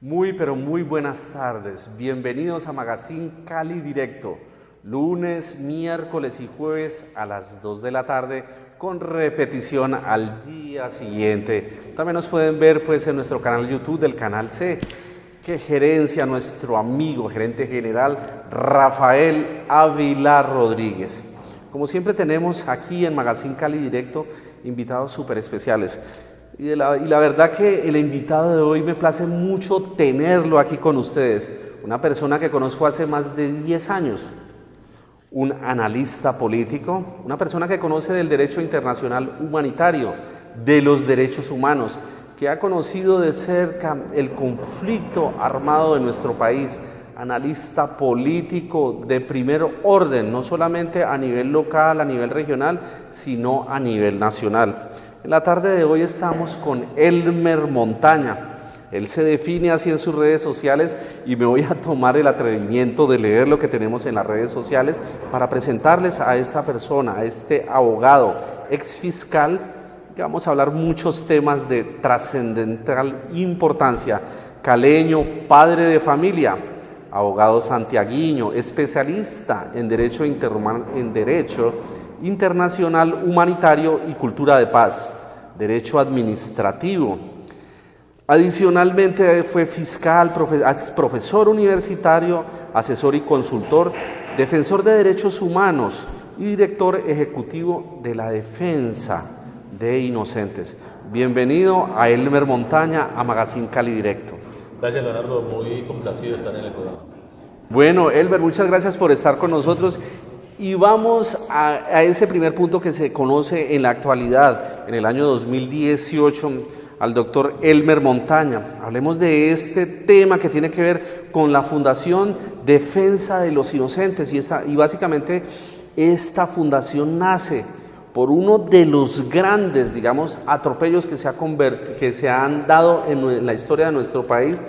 Muy, pero muy buenas tardes. Bienvenidos a Magazine Cali Directo, lunes, miércoles y jueves a las 2 de la tarde, con repetición al día siguiente. También nos pueden ver pues en nuestro canal YouTube del Canal C, que gerencia nuestro amigo, gerente general Rafael Ávila Rodríguez. Como siempre tenemos aquí en Magazine Cali Directo invitados súper especiales. Y la verdad que el invitado de hoy me place mucho tenerlo aquí con ustedes. Una persona que conozco hace más de 10 años, un analista político, una persona que conoce del derecho internacional humanitario, de los derechos humanos, que ha conocido de cerca el conflicto armado de nuestro país, analista político de primer orden, no solamente a nivel local, a nivel regional, sino a nivel nacional. En la tarde de hoy estamos con Elmer Montaña. Él se define así en sus redes sociales y me voy a tomar el atrevimiento de leer lo que tenemos en las redes sociales para presentarles a esta persona, a este abogado, ex fiscal, que vamos a hablar muchos temas de trascendental importancia. Caleño, padre de familia, abogado santiaguiño, especialista en derecho internacional humanitario y cultura de paz, derecho administrativo. Adicionalmente fue fiscal, profesor universitario, asesor y consultor, defensor de derechos humanos y director ejecutivo de la defensa de inocentes. Bienvenido a Elmer Montaña a Magazine Cali Directo. Gracias, Leonardo, muy complacido de estar en el programa. Bueno, Elmer, muchas gracias por estar con nosotros. Y vamos a ese primer punto que se conoce en la actualidad, en el año 2018, al doctor Elmer Montaña. Hablemos de este tema que tiene que ver con la Fundación Defensa de los Inocentes y básicamente esta fundación nace por uno de los grandes, digamos, atropellos que se han dado en la historia de nuestro país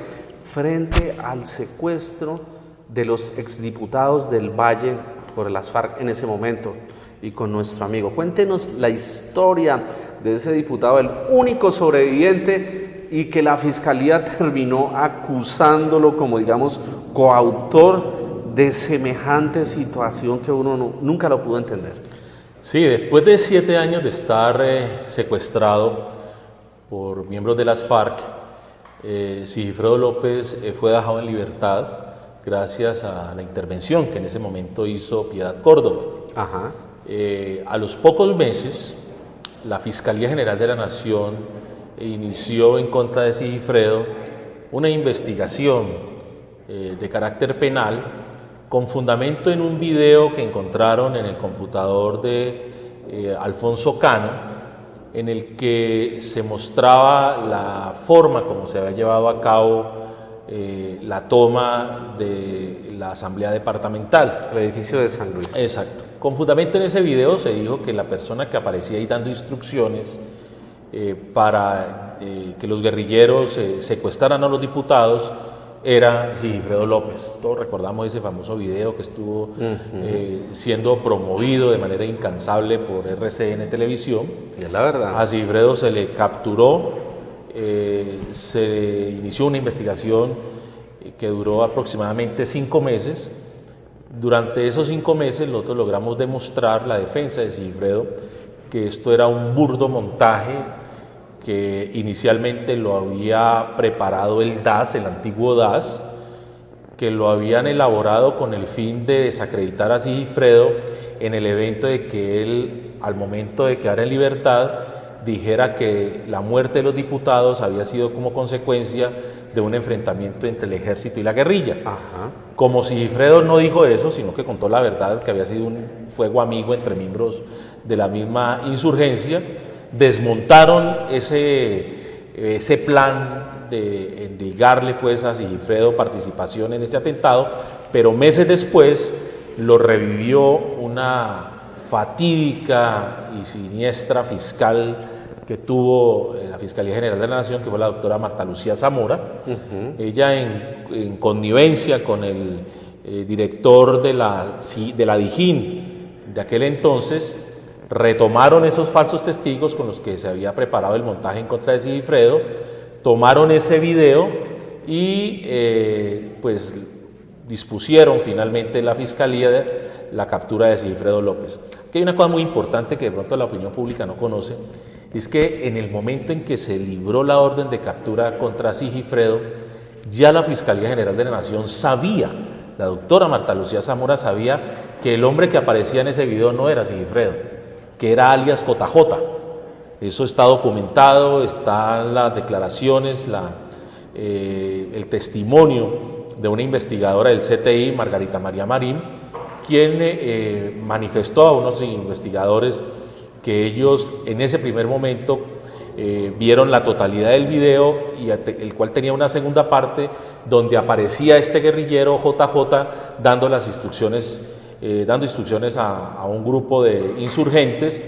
frente al secuestro de los exdiputados del Valle por las FARC en ese momento y con nuestro amigo. Cuéntenos la historia de ese diputado, el único sobreviviente y que la Fiscalía terminó acusándolo como, digamos, coautor de semejante situación que uno nunca lo pudo entender. Sí, después de 7 años de estar secuestrado por miembros de las FARC, Sigifredo López fue dejado en libertad gracias a la intervención que en ese momento hizo Piedad Córdoba. Ajá. A los pocos meses, la Fiscalía General de la Nación inició en contra de Sigifredo una investigación de carácter penal con fundamento en un video que encontraron en el computador de Alfonso Cano, en el que se mostraba la forma como se había llevado a cabo la toma de la Asamblea Departamental. El edificio de San Luis. Exacto. Con fundamento en ese video se dijo que la persona que aparecía ahí dando instrucciones para que los guerrilleros secuestraran a los diputados era Sigifredo López. Todos recordamos ese famoso video que estuvo siendo promovido de manera incansable por RCN Televisión. Y es la verdad. A Sigifredo se le capturó. Se inició una investigación que duró aproximadamente 5 meses. Durante esos 5 meses nosotros logramos demostrar, la defensa de Sigifredo, que esto era un burdo montaje que inicialmente lo había preparado el DAS, el antiguo DAS, que lo habían elaborado con el fin de desacreditar a Sigifredo en el evento de que él, al momento de quedar en libertad, dijera que la muerte de los diputados había sido como consecuencia de un enfrentamiento entre el ejército y la guerrilla. Ajá. Como Sigifredo no dijo eso, sino que contó la verdad, que había sido un fuego amigo entre miembros de la misma insurgencia, desmontaron ese plan de endilgarle pues a Sigifredo participación en este atentado, pero meses después lo revivió una fatídica y siniestra fiscal que tuvo la Fiscalía General de la Nación, que fue la doctora Marta Lucía Zamora. Ella en connivencia con el director de la Dijín de aquel entonces, retomaron esos falsos testigos con los que se había preparado el montaje en contra de Sigifredo, tomaron ese video y pues dispusieron finalmente la Fiscalía de la captura de Sigifredo López. Aquí hay una cosa muy importante que de pronto la opinión pública no conoce, es que en el momento en que se libró la orden de captura contra Sigifredo, ya la Fiscalía General de la Nación sabía, la doctora Marta Lucía Zamora sabía que el hombre que aparecía en ese video no era Sigifredo, que era alias JJ. Eso está documentado, están las declaraciones, el testimonio de una investigadora del CTI, Margarita María Marín, quien manifestó a unos investigadores que ellos en ese primer momento vieron la totalidad del video, y el cual tenía una segunda parte donde aparecía este guerrillero JJ dando las instrucciones, a un grupo de insurgentes,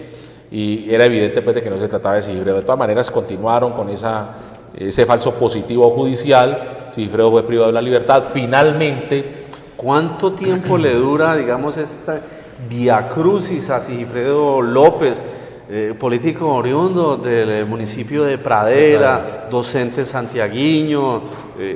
y era evidente pues de que no se trataba de Sigifredo. De todas maneras continuaron con ese falso positivo judicial. Sigifredo fue privado de la libertad. Finalmente, ¿cuánto tiempo le dura, digamos, esta viacrucis a Sigifredo López, político oriundo del municipio de Pradera, docente santiaguiño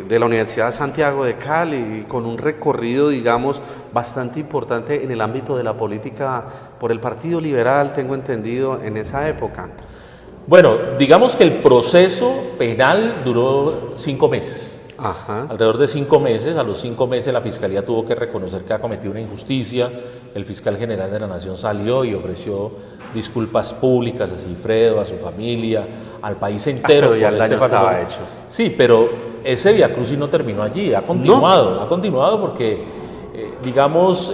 de la Universidad de Santiago de Cali, con un recorrido, digamos, bastante importante en el ámbito de la política por el Partido Liberal, tengo entendido, en esa época? Bueno, digamos que el proceso penal duró 5 meses. Ajá. Alrededor de 5 meses. A los 5 meses la Fiscalía tuvo que reconocer que ha cometido una injusticia. El fiscal general de la Nación salió y ofreció disculpas públicas a Sigifredo, a su familia, al país entero. Pero ya el daño estaba hecho. Sí, pero ese viacrucis no terminó allí, ha continuado porque, digamos,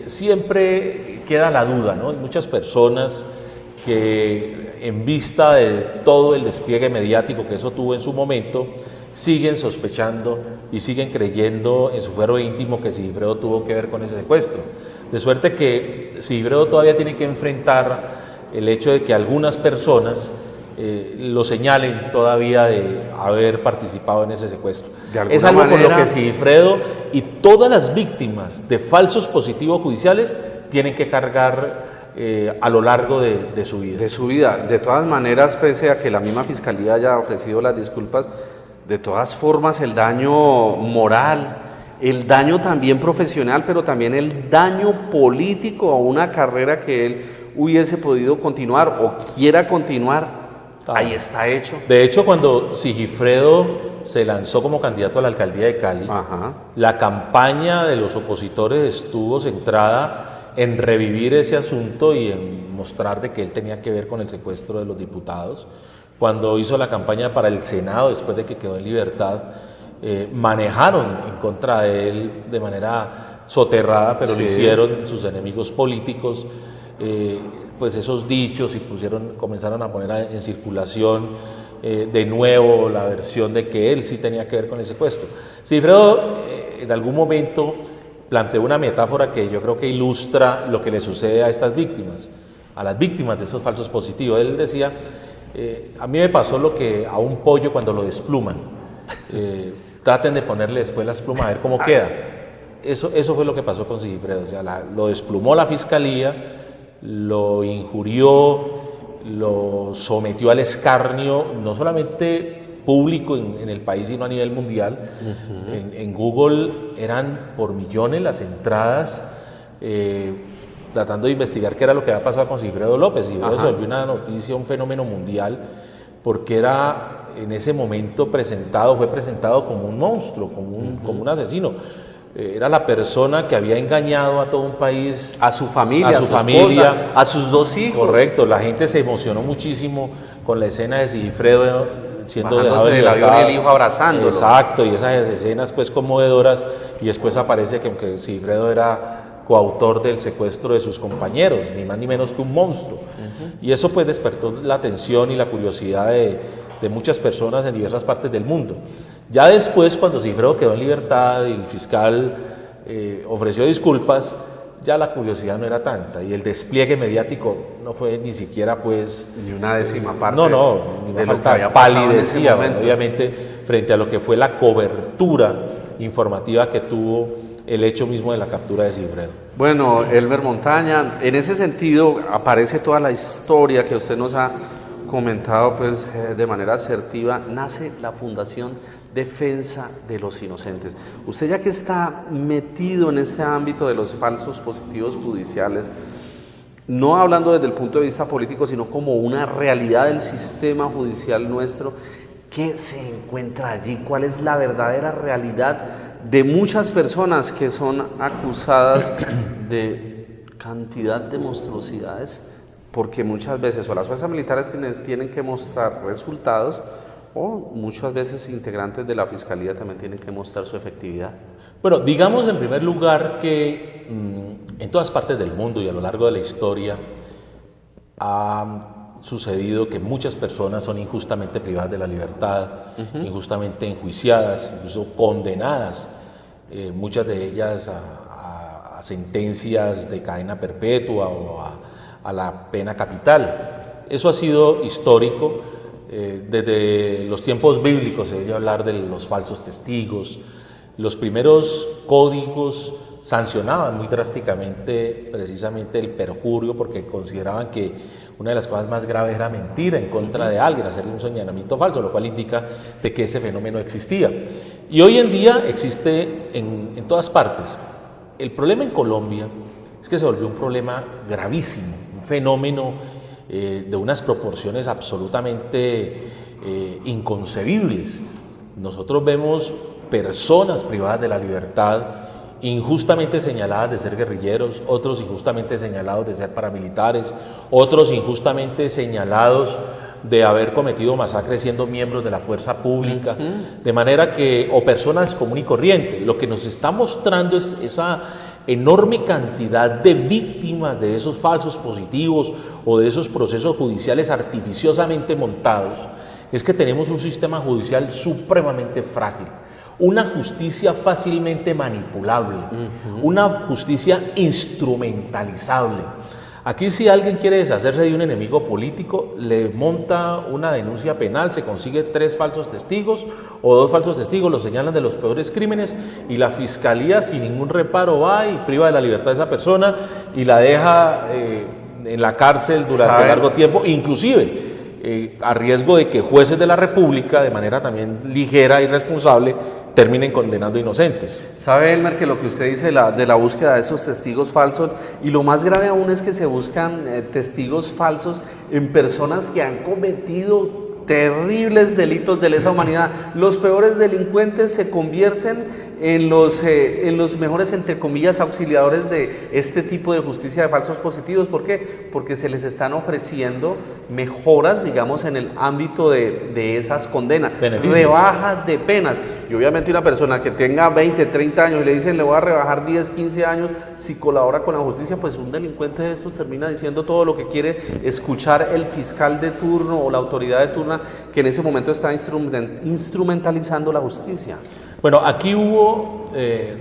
siempre queda la duda, ¿no? Hay muchas personas que, en vista de todo el despliegue mediático que eso tuvo en su momento, siguen sospechando y siguen creyendo en su fuero íntimo que Sigifredo tuvo que ver con ese secuestro. De suerte que Sigifredo todavía tiene que enfrentar el hecho de que algunas personas lo señalen todavía de haber participado en ese secuestro. Es algo con lo que Sigifredo y todas las víctimas de falsos positivos judiciales tienen que cargar a lo largo de su vida. De su vida. De todas maneras, pese a que la misma Fiscalía haya ofrecido las disculpas, de todas formas el daño moral, el daño también profesional, pero también el daño político a una carrera que él hubiese podido continuar o quiera continuar, ahí está hecho. De hecho, cuando Sigifredo se lanzó como candidato a la alcaldía de Cali, la campaña de los opositores estuvo centrada en revivir ese asunto y en mostrar de que él tenía que ver con el secuestro de los diputados. Cuando hizo la campaña para el Senado, después de que quedó en libertad, manejaron en contra de él de manera soterrada, pero lo hicieron sus enemigos políticos, pues esos dichos, y comenzaron a poner en circulación de nuevo la versión de que él sí tenía que ver con el secuestro. Sigifredo en algún momento planteó una metáfora que yo creo que ilustra lo que le sucede a estas víctimas, a las víctimas de esos falsos positivos. Él decía: a mí me pasó lo que a un pollo cuando lo despluman. Traten de ponerle después las plumas a ver cómo queda. Eso fue lo que pasó con Sigifredo. O sea, lo desplumó la Fiscalía, lo injurió, lo sometió al escarnio, no solamente público en el país, sino a nivel mundial. En Google eran por millones las entradas tratando de investigar qué era lo que había pasado con Sigifredo López, y luego se volvió una noticia, un fenómeno mundial, porque era en ese momento fue presentado como un monstruo, como un asesino. Era la persona que había engañado a todo un país, a su familia, a su familia, esposa, a sus 2 hijos. Correcto, la gente se emocionó muchísimo con la escena de Sigifredo siendo bajándose del avión y el hijo abrazándolo. Exacto, y esas escenas pues conmovedoras, y después aparece que Sigifredo era coautor del secuestro de sus compañeros, ni más ni menos que un monstruo. Y eso pues despertó la atención y la curiosidad de muchas personas en diversas partes del mundo. Ya después, cuando Sigifredo quedó en libertad y el fiscal ofreció disculpas, ya la curiosidad no era tanta, y el despliegue mediático no fue ni siquiera pues ni una décima parte ni una falta, palidecía obviamente frente a lo que fue la cobertura informativa que tuvo el hecho mismo de la captura de Sigifredo. Bueno, Elmer Montaña, en ese sentido aparece toda la historia que usted nos ha comentado pues de manera asertiva. Nace la Fundación defensa de los inocentes. Usted, ya que está metido en este ámbito de los falsos positivos judiciales, no hablando desde el punto de vista político, sino como una realidad del sistema judicial nuestro, ¿qué se encuentra allí? ¿Cuál es la verdadera realidad de muchas personas que son acusadas de cantidad de monstruosidades? Porque muchas veces o las fuerzas militares tienen que mostrar resultados, o muchas veces integrantes de la Fiscalía también tienen que mostrar su efectividad. Bueno, digamos en primer lugar que en todas partes del mundo y a lo largo de la historia ha sucedido que muchas personas son injustamente privadas de la libertad, injustamente enjuiciadas, incluso condenadas, muchas de ellas a sentencias de cadena perpetua o a la pena capital. Eso ha sido histórico. Desde los tiempos bíblicos se oye hablar de los falsos testigos. Los primeros códigos sancionaban muy drásticamente precisamente el perjurio, porque consideraban que una de las cosas más graves era mentir en contra de alguien, hacerle un señalamiento falso, lo cual indica de que ese fenómeno existía. Y hoy en día existe en todas partes. El problema en Colombia es que se volvió un problema gravísimo, un fenómeno de unas proporciones absolutamente inconcebibles. Nosotros vemos personas privadas de la libertad, injustamente señaladas de ser guerrilleros, otros injustamente señalados de ser paramilitares, otros injustamente señalados de haber cometido masacres siendo miembros de la fuerza pública, de manera que, o personas común y corriente. Lo que nos está mostrando es esa enorme cantidad de víctimas de esos falsos positivos o de esos procesos judiciales artificiosamente montados, es que tenemos un sistema judicial supremamente frágil, una justicia fácilmente manipulable, una justicia instrumentalizable. Aquí, si alguien quiere deshacerse de un enemigo político, le monta una denuncia penal, se consigue 3 falsos testigos o 2 falsos testigos, los señalan de los peores crímenes, y la Fiscalía sin ningún reparo va y priva de la libertad de esa persona y la deja en la cárcel durante largo tiempo, inclusive a riesgo de que jueces de la República, de manera también ligera y responsable, terminen condenando inocentes. Sabe, Elmer, que lo que usted dice de la búsqueda de esos testigos falsos, y lo más grave aún es que se buscan testigos falsos en personas que han cometido terribles delitos de lesa humanidad. Los peores delincuentes se convierten en los mejores, entre comillas, auxiliadores de este tipo de justicia de falsos positivos. ¿Por qué? Porque se les están ofreciendo mejoras, digamos, en el ámbito de esas condenas, rebajas de penas. Y obviamente una persona que tenga 20, 30 años y le dicen le voy a rebajar 10, 15 años si colabora con la justicia, pues un delincuente de estos termina diciendo todo lo que quiere escuchar el fiscal de turno o la autoridad de turno que en ese momento está instrumentalizando la justicia. Bueno, aquí hubo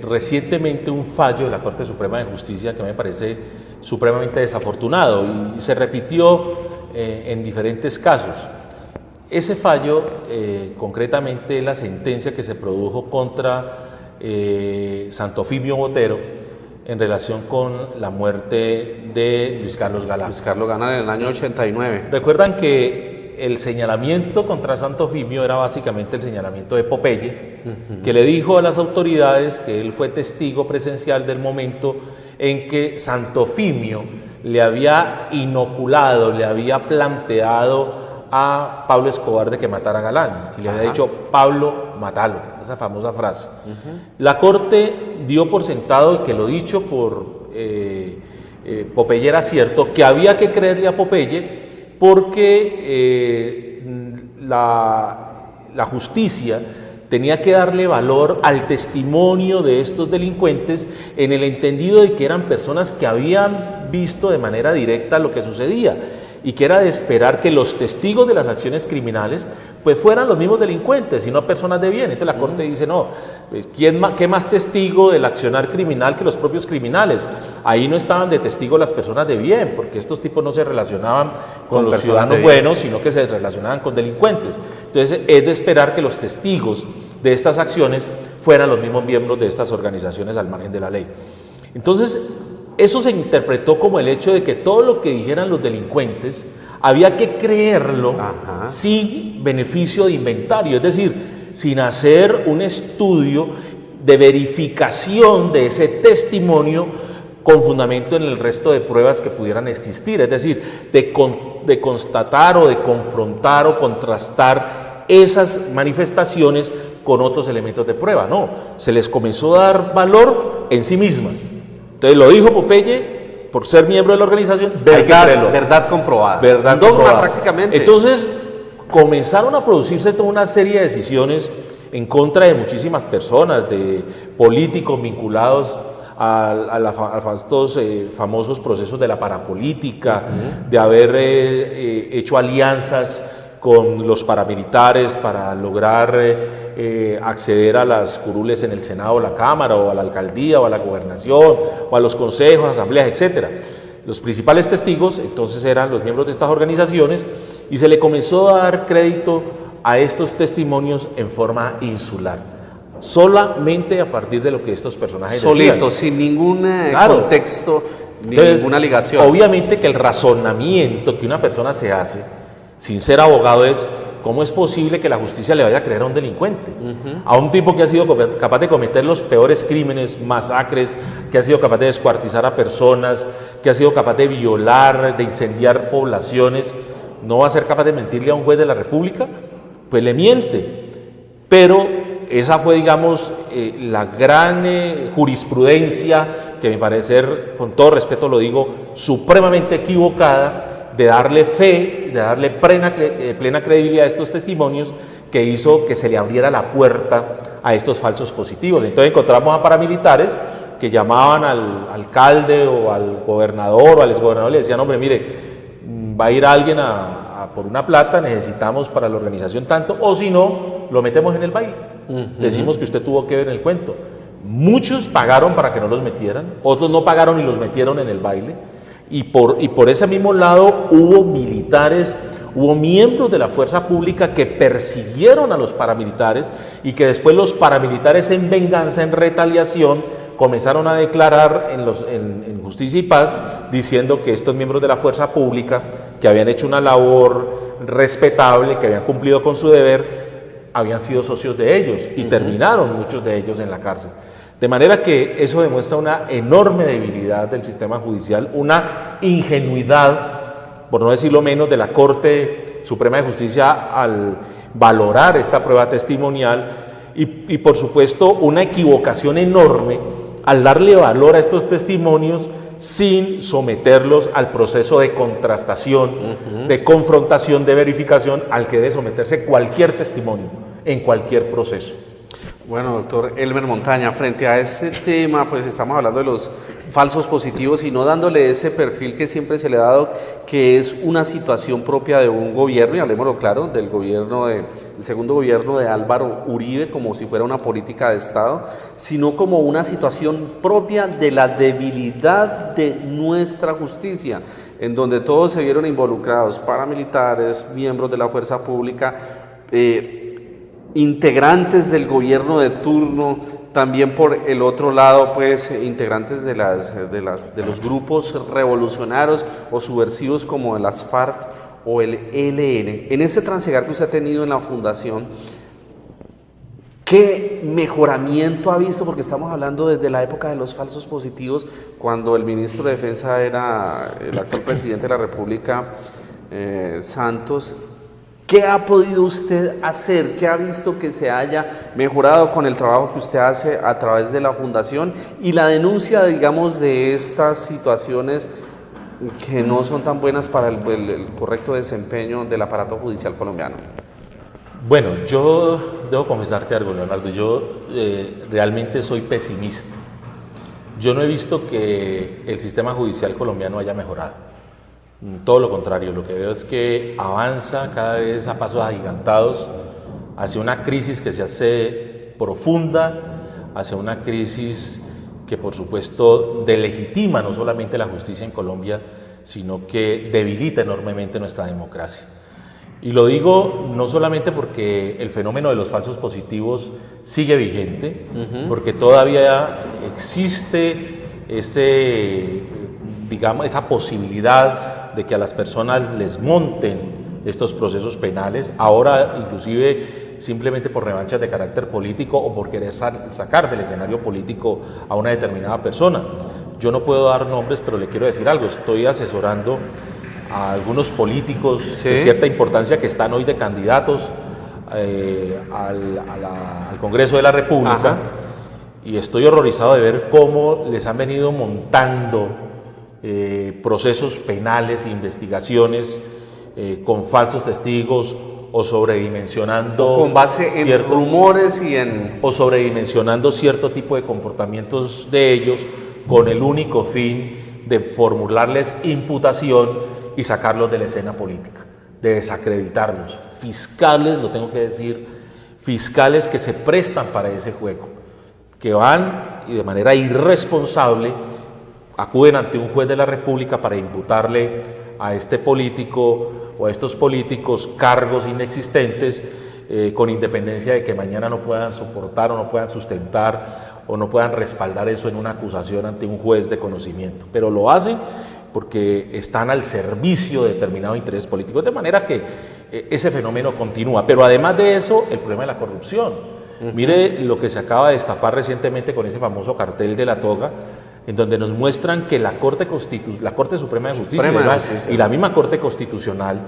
recientemente un fallo de la Corte Suprema de Justicia que me parece supremamente desafortunado y se repitió en diferentes casos. Ese fallo, concretamente la sentencia que se produjo contra Santofimio Botero en relación con la muerte de Luis Carlos Galán. Luis Carlos Galán en el año 89. Recuerdan que el señalamiento contra Santofimio era básicamente el señalamiento de Popeye, que le dijo a las autoridades que él fue testigo presencial del momento en que Santofimio le había inoculado, le había planteado a Pablo Escobar de que matara a Galán, y le había dicho: Pablo, mátalo, esa famosa frase. La Corte dio por sentado que lo dicho por Popeye era cierto, que había que creerle a Popeye porque la justicia tenía que darle valor al testimonio de estos delincuentes, en el entendido de que eran personas que habían visto de manera directa lo que sucedía, y que era de esperar que los testigos de las acciones criminales pues fueran los mismos delincuentes y no personas de bien. Entonces la Corte dice: no, pues, ¿qué más testigo del accionar criminal que los propios criminales? Ahí no estaban de testigo las personas de bien, porque estos tipos no se relacionaban con los ciudadanos buenos, sino que se relacionaban con delincuentes. Entonces es de esperar que los testigos de estas acciones fueran los mismos miembros de estas organizaciones al margen de la ley. Entonces eso se interpretó como el hecho de que todo lo que dijeran los delincuentes había que creerlo sin beneficio de inventario. Es decir, sin hacer un estudio de verificación de ese testimonio con fundamento en el resto de pruebas que pudieran existir, es decir, de constatar o de confrontar o contrastar esas manifestaciones con otros elementos de prueba. No, se les comenzó a dar valor en sí mismas. Entonces lo dijo Popeye, por ser miembro de la organización, verdad comprobada. Verdad Dogma comprobada. prácticamente. Entonces comenzaron a producirse toda una serie de decisiones en contra de muchísimas personas, de políticos vinculados a estos famosos procesos de la parapolítica, de haber hecho alianzas con los paramilitares para lograr acceder a las curules en el Senado o la Cámara, o a la alcaldía, o a la gobernación, o a los consejos, asambleas, etc. Los principales testigos entonces eran los miembros de estas organizaciones, y se le comenzó a dar crédito a estos testimonios en forma insular, solamente a partir de lo que estos personajes solitos, decían. sin ningún Claro. contexto, ni Entonces, ninguna ligación. Obviamente que el razonamiento que una persona se hace, sin ser abogado, es: ¿cómo es posible que la justicia le vaya a creer a un delincuente? A un tipo que ha sido capaz de cometer los peores crímenes, masacres, que ha sido capaz de descuartizar a personas, que ha sido capaz de violar, de incendiar poblaciones, ¿no va a ser capaz de mentirle a un juez de la República? Pues le miente. Pero esa fue, digamos, la gran jurisprudencia, que a mi parecer, con todo respeto lo digo, supremamente equivocada, de darle fe, de darle plena credibilidad a estos testimonios, que hizo que se le abriera la puerta a estos falsos positivos. Entonces encontramos a paramilitares que llamaban al alcalde o al gobernador o al exgobernador y le decían: hombre, mire, va a ir alguien por una plata, necesitamos para la organización tanto, o si no, lo metemos en el baile. Decimos que usted tuvo que ver en el cuento. Muchos pagaron para que no los metieran, otros no pagaron y los metieron en el baile, y por ese mismo lado hubo militares, hubo miembros de la fuerza pública que persiguieron a los paramilitares, y que después los paramilitares, en venganza, en retaliación, comenzaron a declarar en Justicia y Paz, diciendo que estos miembros de la fuerza pública, que habían hecho una labor respetable, que habían cumplido con su deber, habían sido socios de ellos, y terminaron muchos de ellos en la cárcel. De manera que eso demuestra una enorme debilidad del sistema judicial, una ingenuidad, por no decirlo menos, de la Corte Suprema de Justicia al valorar esta prueba testimonial, y por supuesto una equivocación enorme al darle valor a estos testimonios sin someterlos al proceso de contrastación, de confrontación, de verificación al que debe someterse cualquier testimonio en cualquier proceso. Bueno, doctor Elmer Montaña, frente a este tema, pues estamos hablando de los falsos positivos y no dándole ese perfil que siempre se le ha dado, que es una situación propia de un gobierno, y hablemoslo claro, del segundo gobierno de Álvaro Uribe, como si fuera una política de Estado, sino como una situación propia de la debilidad de nuestra justicia, en donde todos se vieron involucrados: paramilitares, miembros de la fuerza pública, integrantes del gobierno de turno, también por el otro lado, pues integrantes de los grupos revolucionarios o subversivos como las FARC o el ELN. En ese transegar que usted ha tenido en la fundación, ¿qué mejoramiento ha visto? Porque estamos hablando desde la época de los falsos positivos, cuando el ministro de Defensa era el actual presidente de la República, Santos. ¿Qué ha podido usted hacer? ¿Qué ha visto que se haya mejorado con el trabajo que usted hace a través de la fundación y la denuncia, digamos, de estas situaciones que no son tan buenas para el correcto desempeño del aparato judicial colombiano? Bueno, yo debo confesarte algo, Leonardo. Yo realmente soy pesimista. Yo no he visto que el sistema judicial colombiano haya mejorado. Todo lo contrario, lo que veo es que avanza cada vez a pasos agigantados hacia una crisis que se hace profunda, hacia una crisis que por supuesto delegitima no solamente la justicia en Colombia, sino que debilita enormemente nuestra democracia. Y lo digo no solamente porque el fenómeno de los falsos positivos sigue vigente, porque todavía existe esa posibilidad de que a las personas les monten estos procesos penales. Ahora inclusive simplemente por revanchas de carácter político o por querer sacar del escenario político a una determinada persona. Yo no puedo dar nombres, pero le quiero decir algo. Estoy asesorando a algunos políticos de cierta importancia que están hoy de candidatos al Congreso de la República. Ajá. Y estoy horrorizado de ver cómo les han venido montando procesos penales e investigaciones con falsos testigos o sobredimensionando con base en rumores o sobredimensionando cierto tipo de comportamientos de ellos con el único fin de formularles imputación y sacarlos de la escena política, de desacreditarlos. Fiscales, lo tengo que decir, fiscales que se prestan para ese juego, que van y de manera irresponsable acuden ante un juez de la República para imputarle a este político o a estos políticos cargos inexistentes, con independencia de que mañana no puedan soportar o no puedan sustentar o no puedan respaldar eso en una acusación ante un juez de conocimiento. Pero lo hacen porque están al servicio de determinado interés político, de manera que ese fenómeno continúa. Pero además de eso, el problema de la corrupción. Mire lo que se acaba de destapar recientemente con ese famoso cartel de la toga, en donde nos muestran que la Corte Suprema de Justicia y la misma Corte Constitucional,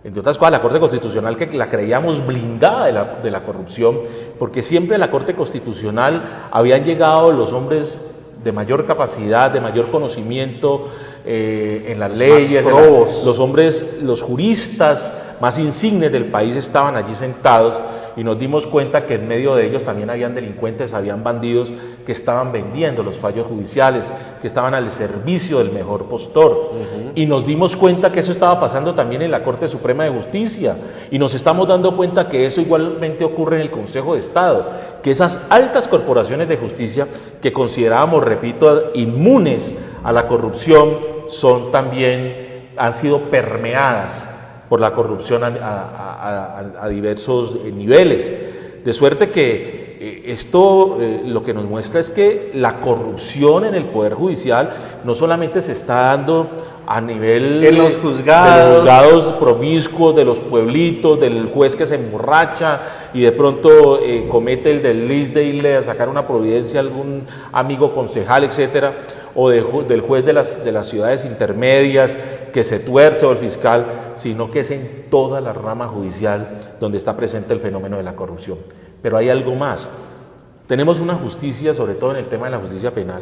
entre otras cosas, la Corte Constitucional que la creíamos blindada de la corrupción, porque siempre a la Corte Constitucional habían llegado los hombres de mayor capacidad, de mayor conocimiento en las leyes, los hombres, los juristas más insignes del país estaban allí sentados, y nos dimos cuenta que en medio de ellos también habían delincuentes, habían bandidos que estaban vendiendo los fallos judiciales, que estaban al servicio del mejor postor. Y nos dimos cuenta que eso estaba pasando también en la Corte Suprema de Justicia, y nos estamos dando cuenta que eso igualmente ocurre en el Consejo de Estado, que esas altas corporaciones de justicia que considerábamos, repito, inmunes a la corrupción, han sido permeadas por la corrupción a diversos niveles, de suerte que esto lo que nos muestra es que la corrupción en el Poder Judicial no solamente se está dando a nivel en los juzgados promiscuos de los pueblitos, del juez que se emborracha y de pronto comete el desliz de irle a sacar una providencia a algún amigo concejal, etcétera, o del juez de las ciudades intermedias que se tuerce, o el fiscal, sino que es en toda la rama judicial donde está presente el fenómeno de la corrupción. Pero hay algo más. Tenemos una justicia, sobre todo en el tema de la justicia penal,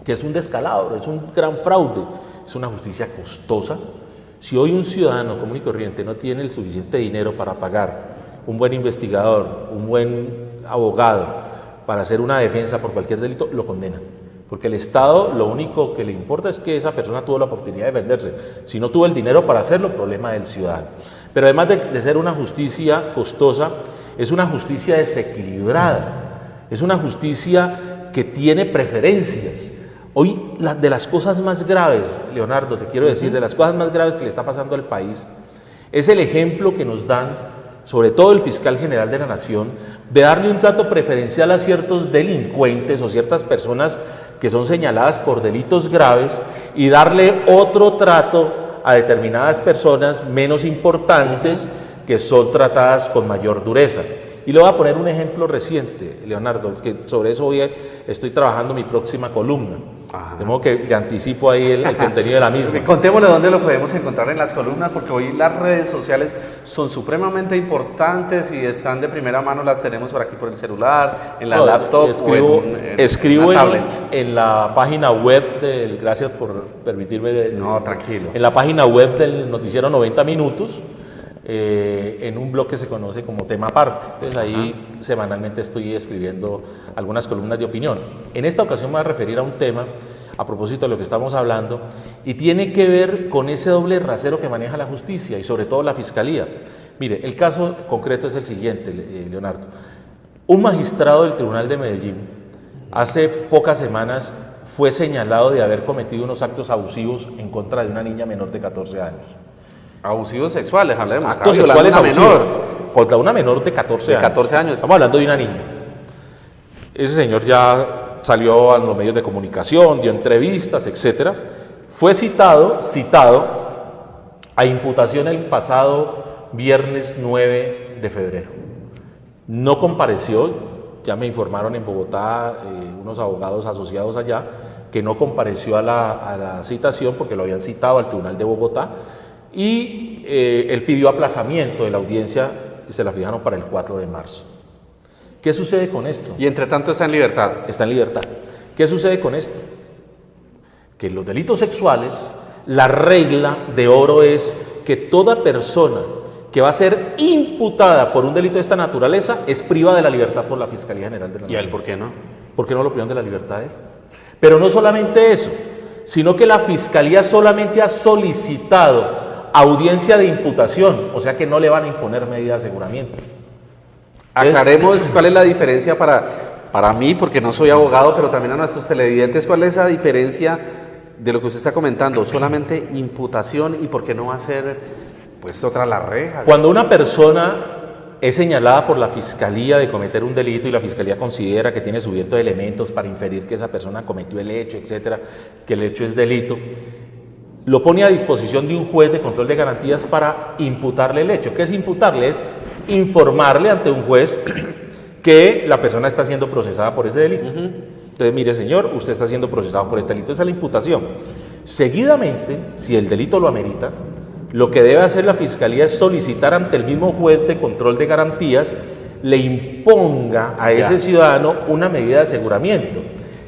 que es un descalabro, es un gran fraude, es una justicia costosa. Si hoy un ciudadano común y corriente no tiene el suficiente dinero para pagar un buen investigador, un buen abogado, para hacer una defensa por cualquier delito, lo condenan. Porque el Estado lo único que le importa es que esa persona tuvo la oportunidad de defenderse. Si no tuvo el dinero para hacerlo, problema del ciudadano. Pero además de ser una justicia costosa, es una justicia desequilibrada, es una justicia que tiene preferencias. Hoy, de las cosas más graves, Leonardo, te quiero decir, de las cosas más graves que le está pasando al país, es el ejemplo que nos dan, sobre todo el fiscal general de la Nación, de darle un trato preferencial a ciertos delincuentes o ciertas personas que son señaladas por delitos graves y darle otro trato a determinadas personas menos importantes que son tratadas con mayor dureza. Y le voy a poner un ejemplo reciente, Leonardo, que sobre eso hoy estoy trabajando mi próxima columna. De modo que anticipo ahí el contenido de la misma. Contémosle dónde lo podemos encontrar en las columnas, porque hoy las redes sociales son supremamente importantes y están de primera mano, las tenemos por aquí por el celular, en la laptop, escribo en la página web del, gracias por permitirme. No, tranquilo. En la página web del noticiero 90 Minutos, en un blog que se conoce como Tema Aparte. Entonces ahí semanalmente estoy escribiendo algunas columnas de opinión. En esta ocasión me voy a referir a un tema a propósito de lo que estamos hablando y tiene que ver con ese doble rasero que maneja la justicia y sobre todo la fiscalía. Mire, el caso concreto es el siguiente, Leonardo. Un magistrado del Tribunal de Medellín hace pocas semanas fue señalado de haber cometido unos actos abusivos en contra de una niña menor de 14 años. Abusivos sexuales, hablemos. Actos sexuales abusivos contra una menor de 14 años. 14 años. Estamos hablando de una niña. Ese señor ya salió a los medios de comunicación, dio entrevistas, etcétera. Fue citado a imputación el pasado viernes 9 de febrero. no compareció, ya me informaron en Bogotá unos abogados asociados allá, que no compareció a la citación porque lo habían citado al Tribunal de Bogotá y él pidió aplazamiento de la audiencia y se la fijaron para el 4 de marzo. ¿Qué sucede con esto? Y entre tanto está en libertad. Está en libertad. ¿Qué sucede con esto? Que en los delitos sexuales, la regla de oro es que toda persona que va a ser imputada por un delito de esta naturaleza es privada de la libertad por la Fiscalía General de la Nación. ¿Y a él por qué no? ¿Por qué no lo privan de la libertad a él? Pero no solamente eso, sino que la Fiscalía solamente ha solicitado audiencia de imputación, o sea que no le van a imponer medida de aseguramiento. Aclaremos cuál es la diferencia para mí, porque no soy abogado, pero también a nuestros televidentes, cuál es la diferencia de lo que usted está comentando, solamente imputación y por qué no va a ser puesto tras las rejas. Cuando una persona es señalada por la Fiscalía de cometer un delito y la Fiscalía considera que tiene suficientes elementos para inferir que esa persona cometió el hecho, etcétera, que el hecho es delito, lo pone a disposición de un juez de control de garantías para imputarle el hecho. ¿Qué es imputarle? Es informarle ante un juez que la persona está siendo procesada por ese delito. Entonces, mire señor, usted está siendo procesado por este delito, esa es la imputación. Seguidamente, si el delito lo amerita, lo que debe hacer la Fiscalía es solicitar ante el mismo juez de control de garantías le imponga a ese ciudadano una medida de aseguramiento.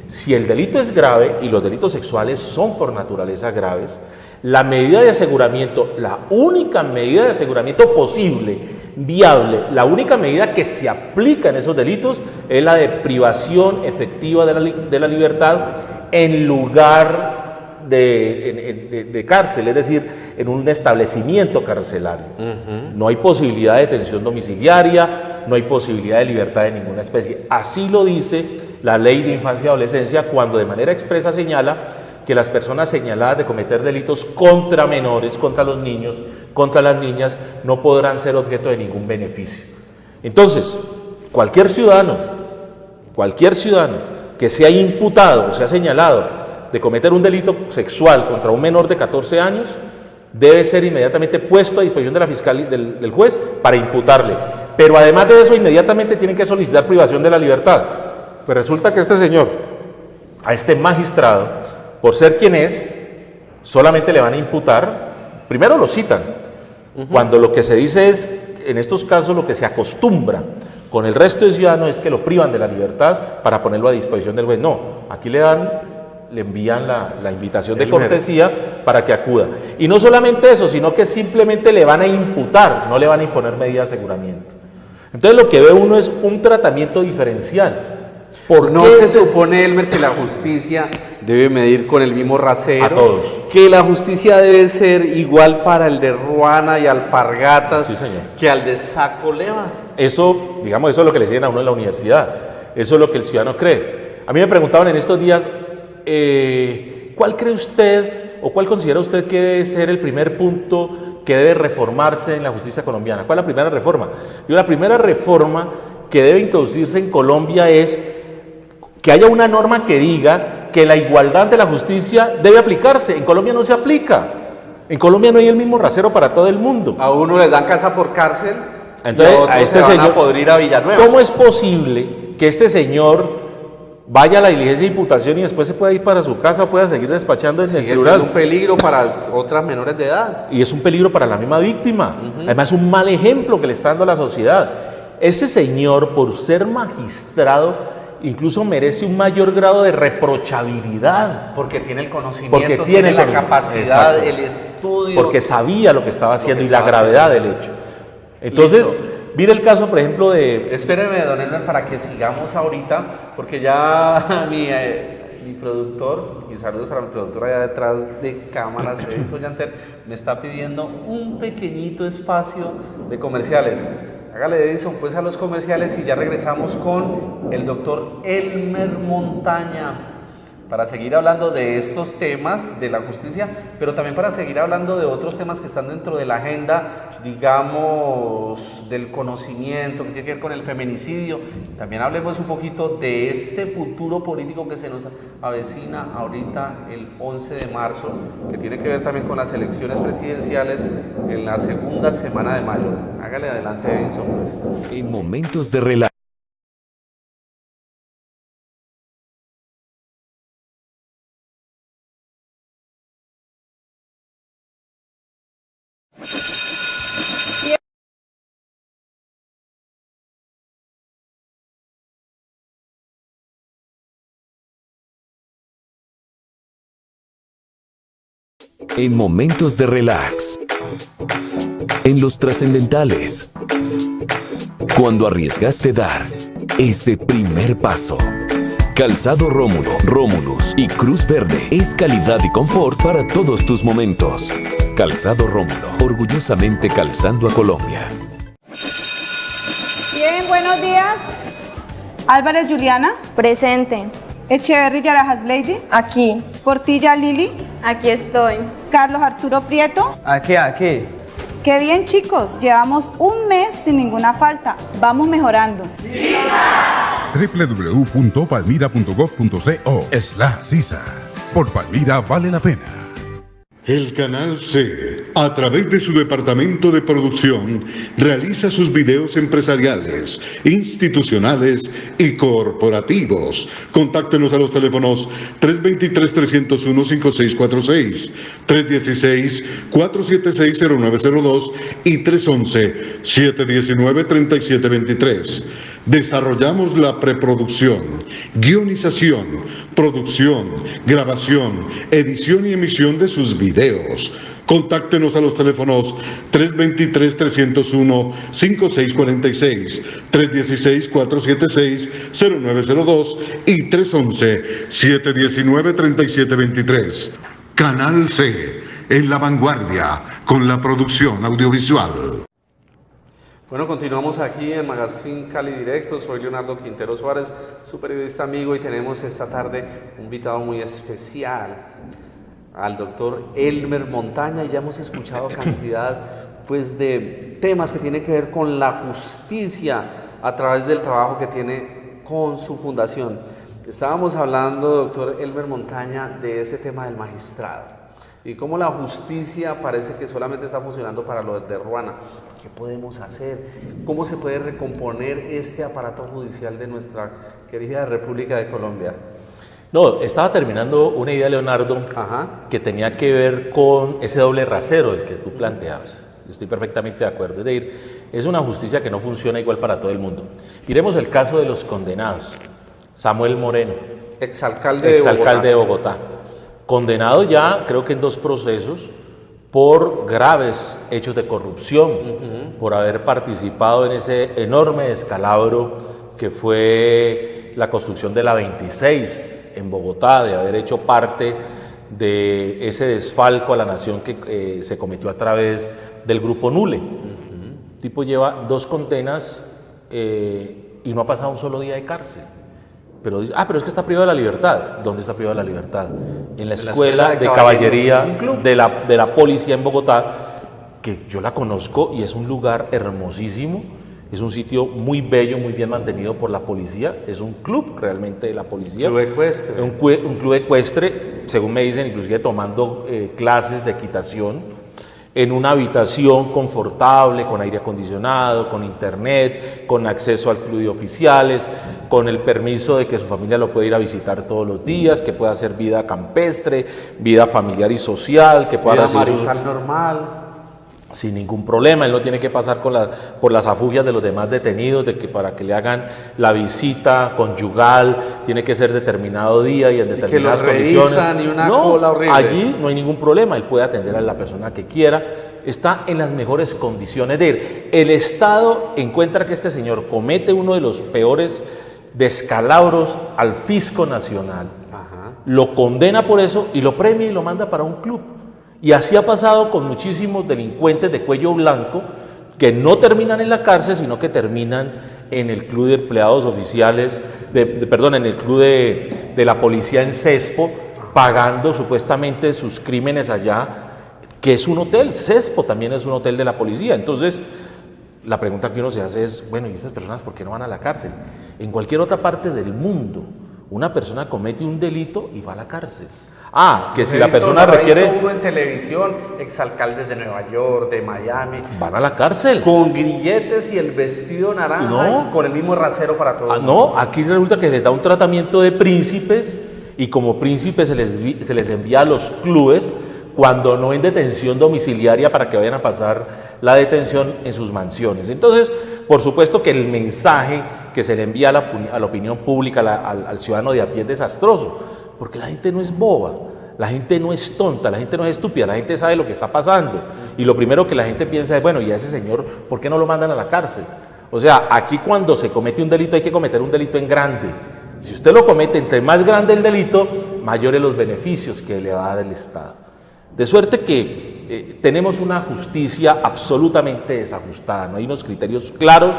Si el delito es grave, y los delitos sexuales son por naturaleza graves, la medida de aseguramiento, la única medida de aseguramiento posible, viable, la única medida que se aplica en esos delitos es la de privación efectiva de la libertad en lugar de cárcel, es decir, en un establecimiento carcelario. No hay posibilidad de detención domiciliaria, no hay posibilidad de libertad de ninguna especie. Así lo dice la Ley de Infancia y Adolescencia cuando de manera expresa señala que las personas señaladas de cometer delitos contra menores, contra los niños, contra las niñas, no podrán ser objeto de ningún beneficio. Entonces, cualquier ciudadano que sea imputado o sea señalado de cometer un delito sexual contra un menor de 14 años, debe ser inmediatamente puesto a disposición de la fiscalía, del juez para imputarle. Pero además de eso, inmediatamente tienen que solicitar privación de la libertad. Pues resulta que este señor, a este magistrado, por ser quien es, solamente le van a imputar, primero lo citan, cuando lo que se dice es, en estos casos lo que se acostumbra con el resto de ciudadanos es que lo privan de la libertad para ponerlo a disposición del juez. No, aquí le envían la invitación de cortesía para que acuda. Y no solamente eso, sino que simplemente le van a imputar, no le van a imponer medida de aseguramiento. Entonces lo que ve uno es un tratamiento diferencial. ¿No se supone, Elmer, que la justicia debe medir con el mismo rasero? A todos. Que la justicia debe ser igual para el de Ruana y Alpargatas, sí, señor, que al de Sacoleva. Eso, digamos, eso es lo que le enseñan a uno en la universidad. Eso es lo que el ciudadano cree. A mí me preguntaban en estos días, ¿cuál cree usted o cuál considera usted que debe ser el primer punto que debe reformarse en la justicia colombiana? ¿Cuál es la primera reforma? La primera reforma que debe introducirse en Colombia es que haya una norma que diga que la igualdad ante la justicia debe aplicarse. En Colombia no se aplica. En Colombia no hay el mismo rasero para todo el mundo. A uno le dan casa por cárcel, entonces y a este señor podría ir a Villanueva. ¿Cómo es posible que este señor vaya a la diligencia de imputación y después se pueda ir para su casa o pueda seguir despachando en el tribunal? Es un peligro para otras menores de edad. Y es un peligro para la misma víctima. Además, es un mal ejemplo que le está dando a la sociedad. Ese señor, por ser magistrado, incluso merece un mayor grado de reprochabilidad. Porque tiene el conocimiento, tiene la capacidad, exacto, el estudio. Porque sabía lo que estaba haciendo y la gravedad del hecho. Entonces, listo. Mire el caso, por ejemplo, de... Espéreme, don Elmer, para que sigamos ahorita, porque ya mi productor, y saludos para mi productor allá detrás de cámaras, Edison Yanter, me está pidiendo un pequeñito espacio de comerciales. Hágale, Edison, pues a los comerciales y ya regresamos con el doctor Elmer Montaña para seguir hablando de estos temas de la justicia, pero también para seguir hablando de otros temas que están dentro de la agenda, digamos, del conocimiento, que tiene que ver con el feminicidio. También hablemos un poquito de este futuro político que se nos avecina ahorita el 11 de marzo, que tiene que ver también con las elecciones presidenciales en la segunda semana de mayo. Hágale adelante, Edinson, pues. En momentos de relax. En momentos de relax. En los trascendentales. Cuando arriesgaste dar ese primer paso. Calzado Rómulo, Rómulus y Cruz Verde es calidad y confort para todos tus momentos. Calzado Rómulo, orgullosamente calzando a Colombia. Bien, buenos días. Álvarez Juliana. Presente. Echeverry Yarajas Blady. Aquí. Portilla Lili. Aquí estoy. Carlos Arturo Prieto. Aquí. Qué bien, chicos. Llevamos un mes sin ninguna falta. Vamos mejorando. www.palmira.gov.co/CISAS. Por Palmira vale la pena. El Canal C, a través de su departamento de producción, realiza sus videos empresariales, institucionales y corporativos. Contáctenos a los teléfonos 323-301-5646, 316-476-0902 y 311-719-3723. Desarrollamos la preproducción, guionización, producción, grabación, edición y emisión de sus videos. Contáctenos a los teléfonos 323-301-5646, 316-476-0902 y 311-719-3723. Canal C, en la vanguardia con la producción audiovisual. Bueno, continuamos aquí en Magazine Cali Directo. Soy Leonardo Quintero Suárez, su periodista amigo, y tenemos esta tarde un invitado muy especial, al doctor Elmer Montaña. Ya hemos escuchado cantidad pues, de temas que tienen que ver con la justicia a través del trabajo que tiene con su fundación. Estábamos hablando, doctor Elmer Montaña, de ese tema del magistrado y cómo la justicia parece que solamente está funcionando para los de Ruana. ¿Qué podemos hacer? ¿Cómo se puede recomponer este aparato judicial de nuestra querida República de Colombia? No, estaba terminando una idea, Leonardo, que tenía que ver con ese doble rasero del que tú planteabas. Estoy perfectamente de acuerdo. Es decir, es una justicia que no funciona igual para todo el mundo. Miremos el caso de los condenados. Samuel Moreno, exalcalde de Bogotá, condenado ya, creo que en 2 procesos, por graves hechos de corrupción, por haber participado en ese enorme descalabro que fue la construcción de la 26 en Bogotá, de haber hecho parte de ese desfalco a la nación que se cometió a través del grupo Nule. El tipo lleva 2 condenas y no ha pasado un solo día de cárcel. Pero dice, pero es que está privado de la libertad. ¿Dónde está privado de la libertad? En la escuela de caballería de la policía en Bogotá, que yo la conozco y es un lugar hermosísimo. Es un sitio muy bello, muy bien mantenido por la policía. Es un club realmente de la policía. Club ecuestre. Un club ecuestre, según me dicen, inclusive tomando clases de equitación, en una habitación confortable, con aire acondicionado, con internet, con acceso al club de oficiales, con el permiso de que su familia lo pueda ir a visitar todos los días, que pueda hacer vida campestre, vida familiar y social, que pueda vida hacer marital normal. Sin ningún problema. Él no tiene que pasar por las afugias de los demás detenidos, de que para que le hagan la visita conyugal tiene que ser determinado día y en determinadas condiciones. Y una cola horrible. Allí no hay ningún problema, él puede atender a la persona que quiera, está en las mejores condiciones de ir. El Estado encuentra que este señor comete uno de los peores descalabros al fisco nacional, lo condena por eso y lo premia y lo manda para un club. Y así ha pasado con muchísimos delincuentes de cuello blanco que no terminan en la cárcel, sino que terminan en el club de empleados oficiales, en el club de la policía en Cespo, pagando supuestamente sus crímenes allá, que es un hotel. Cespo también es un hotel de la policía. Entonces, la pregunta que uno se hace es, bueno, ¿y estas personas por qué no van a la cárcel? En cualquier otra parte del mundo, una persona comete un delito y va a la cárcel. Que si la persona Lo he requiere, visto uno en televisión, exalcaldes de Nueva York, de Miami, van a la cárcel. con grilletes y el vestido naranja, No. y con el mismo rasero para todos. No, aquí resulta que les da un tratamiento de príncipes y como príncipes se les envía a los clubes cuando no en detención domiciliaria para que vayan a pasar la detención en sus mansiones. Entonces, por supuesto que el mensaje que se le envía a la opinión pública, al ciudadano de a pie es desastroso, porque la gente no es boba, la gente no es tonta, la gente no es estúpida, la gente sabe lo que está pasando. Y lo primero que la gente piensa es, bueno, ¿y a ese señor por qué no lo mandan a la cárcel? O sea, aquí cuando se comete un delito hay que cometer un delito en grande. Si usted lo comete, entre más grande el delito, mayores los beneficios que le va a dar el Estado. De suerte que tenemos una justicia absolutamente desajustada, no hay unos criterios claros,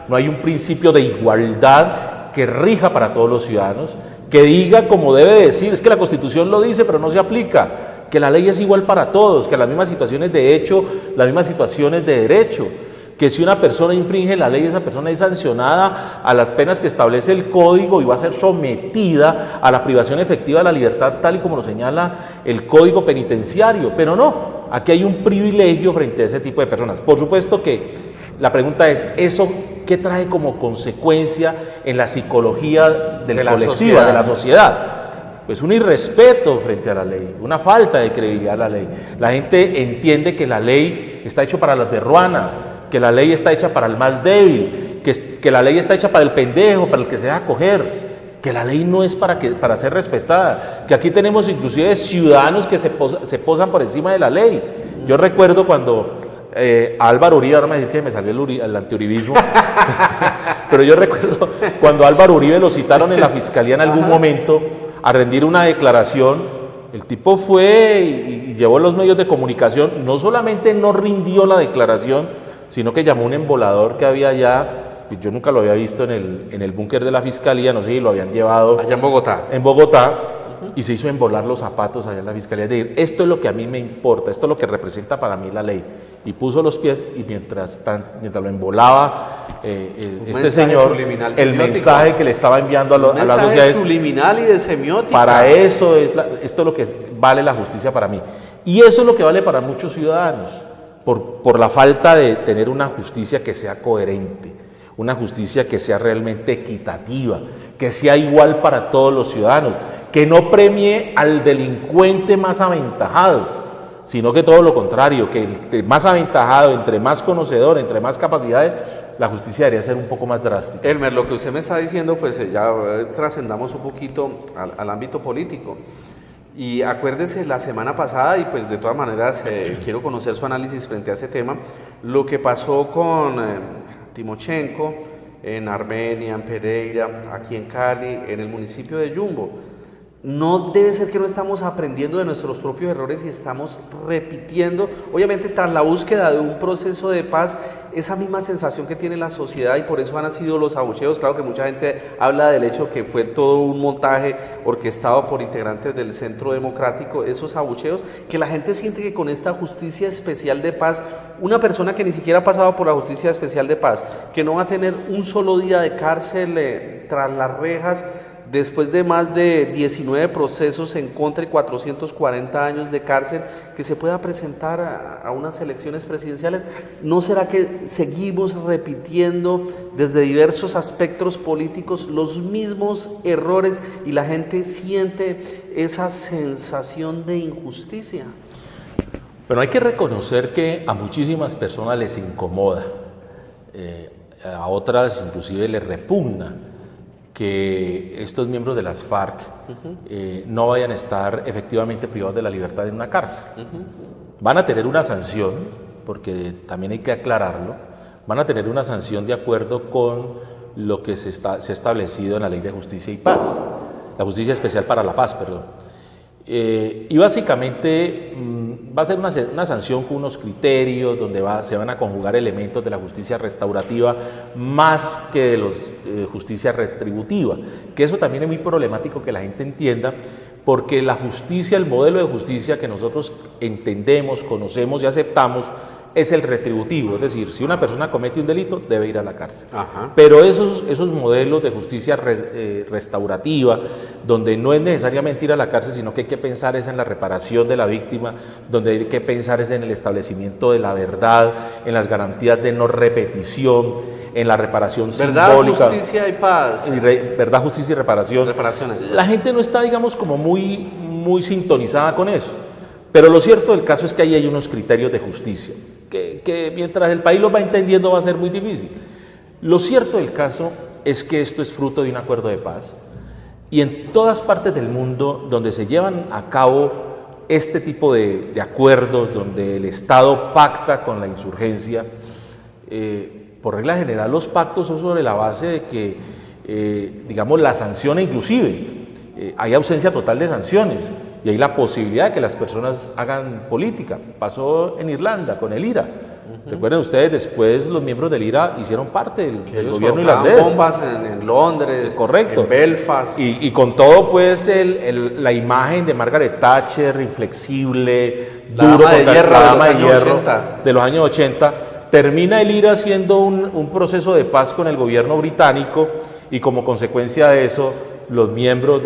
no hay un principio de igualdad que rija para todos los ciudadanos, que diga como debe decir, es que la Constitución lo dice pero no se aplica, que la ley es igual para todos, que las mismas situaciones de hecho, las mismas situaciones de derecho, que si una persona infringe la ley, esa persona es sancionada a las penas que establece el Código y va a ser sometida a la privación efectiva de la libertad tal y como lo señala el Código Penitenciario, pero no, aquí hay un privilegio frente a ese tipo de personas. Por supuesto que la pregunta es, ¿eso qué trae como consecuencia en la psicología del colectivo, de la sociedad? Pues un irrespeto frente a la ley, una falta de credibilidad a la ley. La gente entiende que la ley está hecha para los de Ruana, que la ley está hecha para el más débil, que la ley está hecha para el pendejo, para el que se deja coger, que la ley no es para ser respetada, que aquí tenemos inclusive ciudadanos que se posan por encima de la ley. Yo recuerdo cuando Álvaro Uribe, ahora me decir que me salió el antiuribismo, pero yo recuerdo cuando Álvaro Uribe lo citaron en la fiscalía en algún momento a rendir una declaración, el tipo fue y llevó los medios de comunicación, no solamente no rindió la declaración, sino que llamó a un embolador que había allá, yo nunca lo había visto en el búnker de la fiscalía, no sé si lo habían llevado Allá en Bogotá. En Bogotá, y se hizo embolar los zapatos allá en la fiscalía, de decir, esto es lo que a mí me importa, esto es lo que representa para mí la ley. Y puso los pies y mientras lo embolaba este señor, el mensaje que le estaba enviando a la sociedad es subliminal y de semiótica. Para eso esto es lo que vale la justicia para mí. Y eso es lo que vale para muchos ciudadanos, por la falta de tener una justicia que sea coherente, una justicia que sea realmente equitativa, que sea igual para todos los ciudadanos, que no premie al delincuente más aventajado, sino que todo lo contrario, que entre más aventajado, entre más conocedor, entre más capacidades, la justicia debería ser un poco más drástica. Elmer, lo que usted me está diciendo, pues ya trascendamos un poquito al ámbito político. Y acuérdese la semana pasada, y pues de todas maneras quiero conocer su análisis frente a ese tema, lo que pasó con Timochenko en Armenia, en Pereira, aquí en Cali, en el municipio de Yumbo. No debe ser que no estamos aprendiendo de nuestros propios errores y estamos repitiendo, obviamente tras la búsqueda de un proceso de paz, esa misma sensación que tiene la sociedad, y por eso han sido los abucheos. Claro que mucha gente habla del hecho que fue todo un montaje orquestado por integrantes del Centro Democrático, esos abucheos, que la gente siente que con esta justicia especial de paz, una persona que ni siquiera ha pasado por la justicia especial de paz, que no va a tener un solo día de cárcel tras las rejas, después de más de 19 procesos en contra y 440 años de cárcel, que se pueda presentar a unas elecciones presidenciales. ¿No será que seguimos repitiendo desde diversos aspectos políticos los mismos errores y la gente siente esa sensación de injusticia? Pero hay que reconocer que a muchísimas personas les incomoda, a otras inclusive les repugna que estos miembros de las FARC no vayan a estar efectivamente privados de la libertad en una cárcel. Van a tener una sanción, porque también hay que aclararlo, van a tener una sanción de acuerdo con lo que se ha establecido en la Ley de Justicia y Paz, la Justicia Especial para la Paz, perdón. Y básicamente va a ser una sanción con unos criterios donde se van a conjugar elementos de la justicia restaurativa más que de la justicia retributiva, que eso también es muy problemático que la gente entienda, porque la justicia, el modelo de justicia que nosotros entendemos, conocemos y aceptamos es el retributivo, es decir, si una persona comete un delito, debe ir a la cárcel. Ajá. Pero esos modelos de justicia restaurativa, donde no es necesariamente ir a la cárcel, sino que hay que pensar es en la reparación de la víctima, donde hay que pensar es en el establecimiento de la verdad, en las garantías de no repetición, en la reparación Verdad, simbólica. justicia y paz. Verdad, justicia y reparación. Reparaciones. La gente no está, digamos, como muy sintonizada con eso. Pero lo cierto del caso es que ahí hay unos criterios de justicia, que mientras el país los va entendiendo va a ser muy difícil. Lo cierto del caso es que esto es fruto de un acuerdo de paz, y en todas partes del mundo donde se llevan a cabo este tipo de acuerdos, donde el Estado pacta con la insurgencia, por regla general los pactos son sobre la base de que, digamos, la sanción inclusive, hay ausencia total de sanciones, y hay la posibilidad de que las personas hagan política. Pasó en Irlanda con el IRA. Recuerden ustedes, después los miembros del IRA hicieron parte del gobierno irlandés. Bombas en Londres, correcto, en Belfast. Y con todo, pues, la imagen de Margaret Thatcher, inflexible, la duro dama de contra hierro, la de los dama de años hierro 80. de los años 80. Termina el IRA siendo un proceso de paz con el gobierno británico, y como consecuencia de eso, los miembros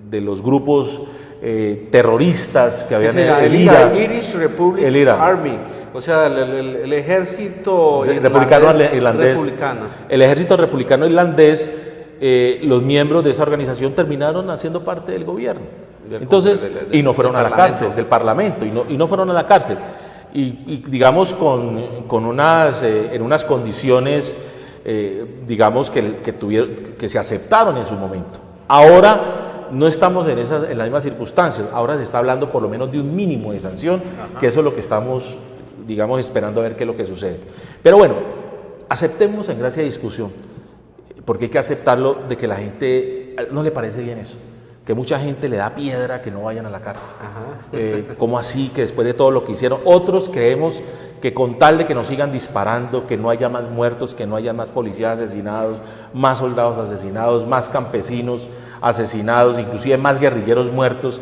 de los grupos terroristas que habían en el IRA, Irish Republic el IRA. Army, o sea, el ejército republicano irlandés, republicano. El ejército republicano irlandés, los miembros de esa organización terminaron haciendo parte del gobierno. Entonces, y no fueron a la cárcel, del Parlamento, y no fueron a la cárcel. Y digamos, en unas condiciones, digamos, que se aceptaron en su momento. Ahora no estamos en las mismas circunstancias, ahora se está hablando por lo menos de un mínimo de sanción, que eso es lo que estamos, digamos, esperando a ver qué es lo que sucede. Pero bueno, aceptemos en gracia de discusión, porque hay que aceptarlo, de que la gente no le parece bien eso, que mucha gente le da piedra que no vayan a la cárcel. ¿Cómo así? Que después de todo lo que hicieron, otros creemos que con tal de que nos sigan disparando, que no haya más muertos, que no haya más policías asesinados, más soldados asesinados, más campesinos asesinados, inclusive más guerrilleros muertos,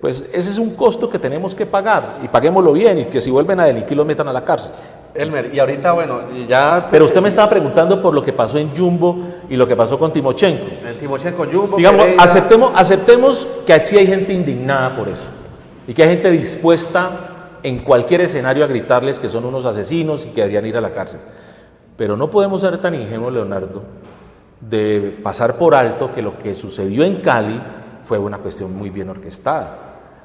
pues ese es un costo que tenemos que pagar, y paguémoslo bien, y que si vuelven a delinquir los metan a la cárcel. Elmer, y ahorita, bueno, ya... Pues, pero usted me estaba preguntando por lo que pasó en Jumbo y lo que pasó con Timochenko. En Timochenko, Jumbo, digamos, Pereira. aceptemos que así hay gente indignada por eso, y que hay gente dispuesta en cualquier escenario a gritarles que son unos asesinos y que deberían ir a la cárcel. Pero no podemos ser tan ingenuos, Leonardo, de pasar por alto que lo que sucedió en Cali fue una cuestión muy bien orquestada.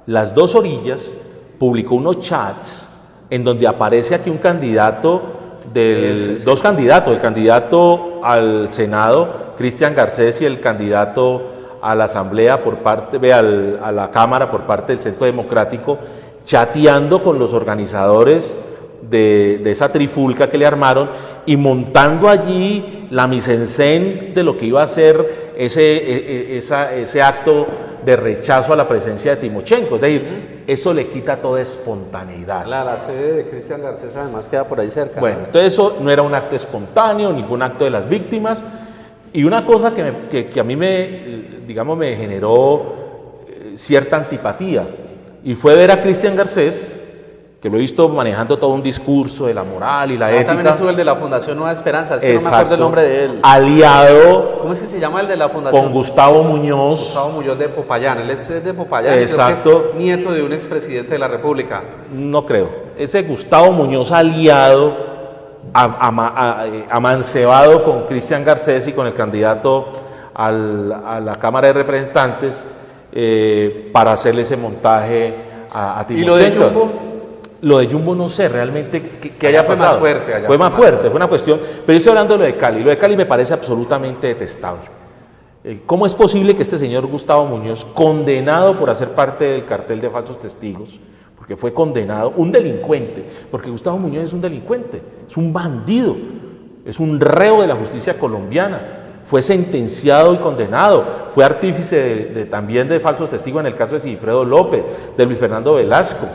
Las dos orillas publicó unos chats en donde aparece aquí un candidato, dos candidatos, el candidato al Senado, Cristian Garcés, y el candidato a la Asamblea a la Cámara por parte del Centro Democrático, chateando con los organizadores de esa trifulca que le armaron, y montando allí la mise en scène de lo que iba a ser ese acto de rechazo a la presencia de Timochenko. Es decir, eso le quita toda espontaneidad. La sede de Cristian Garcés además queda por ahí cerca. Bueno, entonces eso no era un acto espontáneo, ni fue un acto de las víctimas. Y una cosa que a mí me generó cierta antipatía, y fue ver a Cristian Garcés, que lo he visto manejando todo un discurso de la moral y la ética. También estuvo el de la Fundación Nueva Esperanza, es que exacto, no me acuerdo el nombre de él. Aliado. ¿Cómo es que se llama el de la Fundación? Con Gustavo Muñoz. Gustavo Muñoz de Popayán, él es de Popayán. Exacto. Creo que es nieto de un expresidente de la República. No creo. Ese Gustavo Muñoz aliado, amancebado con Cristian Garcés y con el candidato a la Cámara de Representantes, para hacerle ese montaje a Timochenko. ¿Y lo de Jumbo? Lo de Jumbo no sé realmente qué haya pasado. Más fuerte, fue más fuerte, fue una cuestión. Pero yo estoy hablando de lo de Cali. Lo de Cali me parece absolutamente detestable. ¿Cómo es posible que este señor Gustavo Muñoz, condenado por hacer parte del cartel de falsos testigos, porque fue condenado, un delincuente, porque Gustavo Muñoz es un delincuente, es un bandido, es un reo de la justicia colombiana, fue sentenciado y condenado, fue artífice también de falsos testigos en el caso de Sigifredo López, de Luis Fernando Velasco?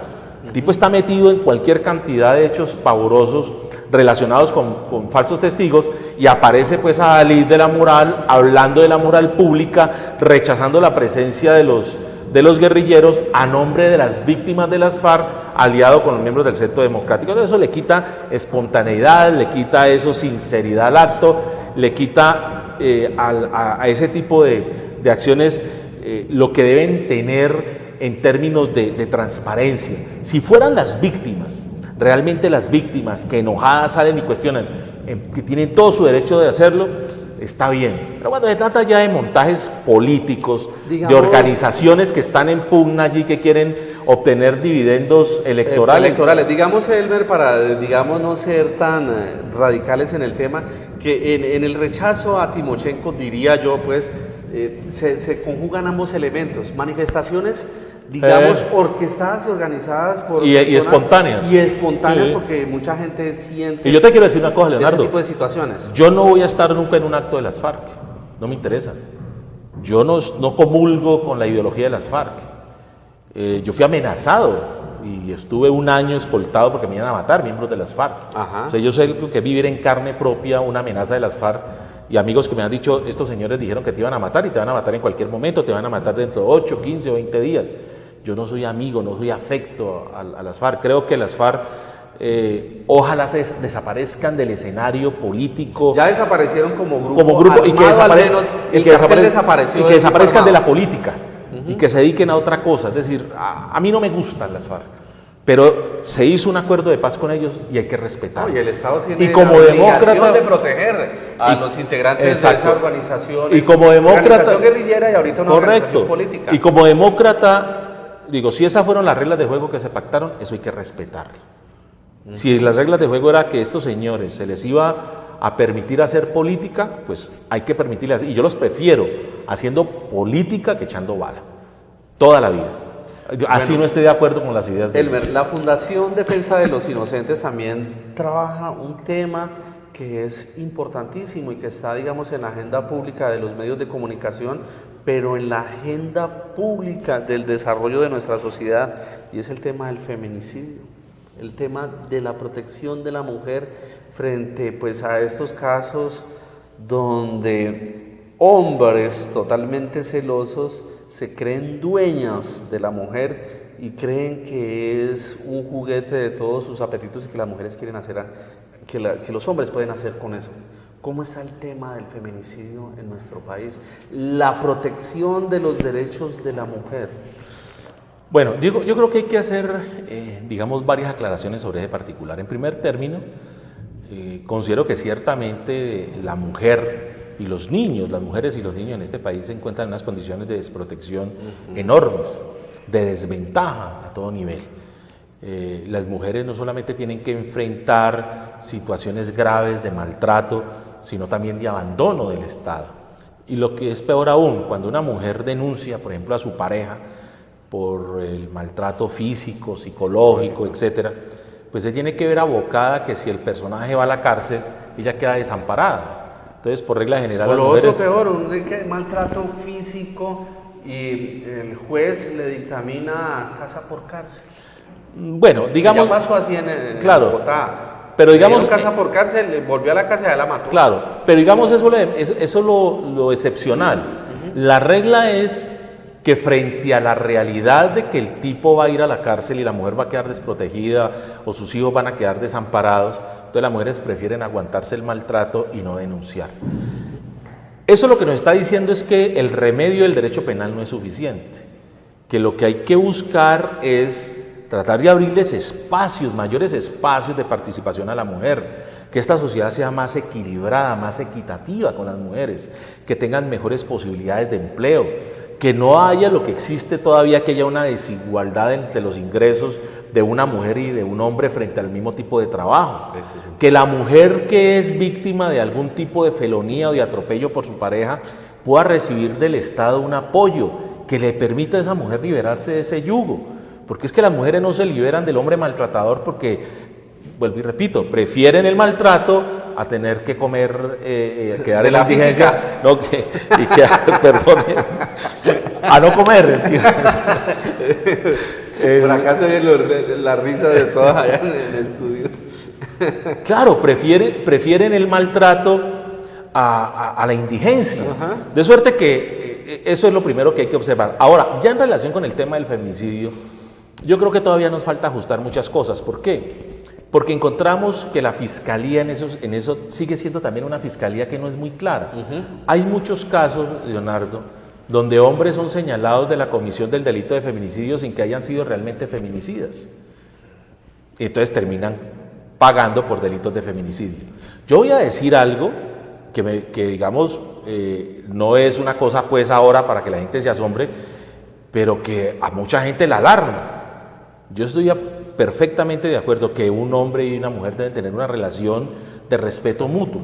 El tipo está metido en cualquier cantidad de hechos pavorosos relacionados con falsos testigos, y aparece pues a Dalit de la moral, hablando de la moral pública, rechazando la presencia de los guerrilleros a nombre de las víctimas de las FARC, aliado con los miembros del Centro Democrático. Entonces eso le quita espontaneidad, le quita eso sinceridad al acto, le quita a ese tipo de acciones lo que deben tener en términos de transparencia. Si fueran las víctimas, realmente las víctimas que enojadas salen y cuestionan, que tienen todo su derecho de hacerlo, está bien. Pero cuando se trata ya de montajes políticos, de organizaciones que están en pugna allí, que quieren obtener dividendos electorales. Digamos, Elmer, para digamos no ser tan radicales en el tema, que en el rechazo a Timochenko, diría yo, pues, se conjugan ambos elementos, manifestaciones, digamos, orquestadas y organizadas por y espontáneas. Y espontáneas, sí, porque mucha gente siente... Y yo te quiero decir una cosa, Leonardo. Ese tipo de situaciones. Yo no voy a estar nunca en un acto de las FARC, no me interesa. Yo no comulgo con la ideología de las FARC. Yo fui amenazado y estuve un año escoltado porque me iban a matar miembros de las FARC. Ajá. O sea, yo sé lo que vivir en carne propia una amenaza de las FARC, y amigos que me han dicho, estos señores dijeron que te iban a matar y te van a matar en cualquier momento, te van a matar dentro de 8, 15 o 20 días. Yo no soy amigo, no soy afecto a las FARC. Creo que las FARC ojalá desaparezcan del escenario político. Ya desaparecieron como grupo y que, desaparezcan de la política, y que se dediquen a otra cosa. Es decir, a mí no me gustan las FARC, pero se hizo un acuerdo de paz con ellos y hay que respetarlo. Y el Estado tiene como la demócrata obligación de proteger a los integrantes, exacto, de esa organización. Y como demócrata, organización guerrillera y ahorita una, correcto, organización política. Y como demócrata, digo, si esas fueron las reglas de juego que se pactaron, eso hay que respetarlo. Si las reglas de juego era que estos señores se les iba a permitir hacer política, pues hay que permitirles. Y yo los prefiero haciendo política que echando bala, toda la vida. Así bueno, no esté de acuerdo con las ideas de Elmer, la Fundación Defensa de los Inocentes también trabaja un tema que es importantísimo y que está, digamos, en la agenda pública de los medios de comunicación, pero en la agenda pública del desarrollo de nuestra sociedad, y es el tema del feminicidio, el tema de la protección de la mujer frente, pues, a estos casos donde hombres totalmente celosos se creen dueños de la mujer y creen que es un juguete de todos sus apetitos y que las mujeres quieren hacer, que los hombres pueden hacer con eso. ¿Cómo está el tema del feminicidio en nuestro país? La protección de los derechos de la mujer. Bueno, Diego, yo creo que hay que hacer, digamos, varias aclaraciones sobre ese particular. En primer término, considero que ciertamente la mujer y los niños, las mujeres y los niños en este país se encuentran en unas condiciones de desprotección enormes, de desventaja a todo nivel. Las mujeres no solamente tienen que enfrentar situaciones graves de maltrato, sino también de abandono del Estado. Y lo que es peor aún, cuando una mujer denuncia, por ejemplo, a su pareja por el maltrato físico, psicológico, etcétera, pues se tiene que ver abocada que si el personaje va a la cárcel, ella queda desamparada. Entonces, por regla general, las mujeres... otro peor, un maltrato físico y el juez le dictamina casa por cárcel. Bueno, digamos... Ya pasó así en claro, Bogotá. Pero digamos... casa por cárcel, volvió a la casa y ya la mató. Claro, pero digamos eso es lo excepcional. La regla es que frente a la realidad de que el tipo va a ir a la cárcel y la mujer va a quedar desprotegida o sus hijos van a quedar desamparados, entonces las mujeres prefieren aguantarse el maltrato y no denunciar. Eso lo que nos está diciendo es que el remedio del derecho penal no es suficiente, que lo que hay que buscar es tratar de abrirles espacios, mayores espacios de participación a la mujer, que esta sociedad sea más equilibrada, más equitativa con las mujeres, que tengan mejores posibilidades de empleo, que no haya lo que existe todavía, que haya una desigualdad entre los ingresos de una mujer y de un hombre frente al mismo tipo de trabajo, que la mujer que es víctima de algún tipo de felonía o de atropello por su pareja pueda recibir del Estado un apoyo que le permita a esa mujer liberarse de ese yugo, porque es que las mujeres no se liberan del hombre maltratador porque, vuelvo y repito, prefieren el maltrato a tener que comer, quedar en la indigencia, no, perdón, a no comer. Es que, por acá se ve la risa de todas allá en el estudio. Claro, prefieren el maltrato a la indigencia. Ajá. De suerte que eso es lo primero que hay que observar. Ahora, ya en relación con el tema del feminicidio, Yo creo que todavía nos falta ajustar muchas cosas. ¿Por qué? Porque encontramos que la fiscalía en eso sigue siendo también una fiscalía que no es muy clara. Hay muchos casos, Leonardo, donde hombres son señalados de la comisión del delito de feminicidio sin que hayan sido realmente feminicidas. Y entonces terminan pagando por delitos de feminicidio. Yo voy a decir algo que digamos, no es una cosa pues ahora para que la gente se asombre, pero que a mucha gente la alarma. Yo estoy perfectamente de acuerdo que un hombre y una mujer deben tener una relación de respeto mutuo,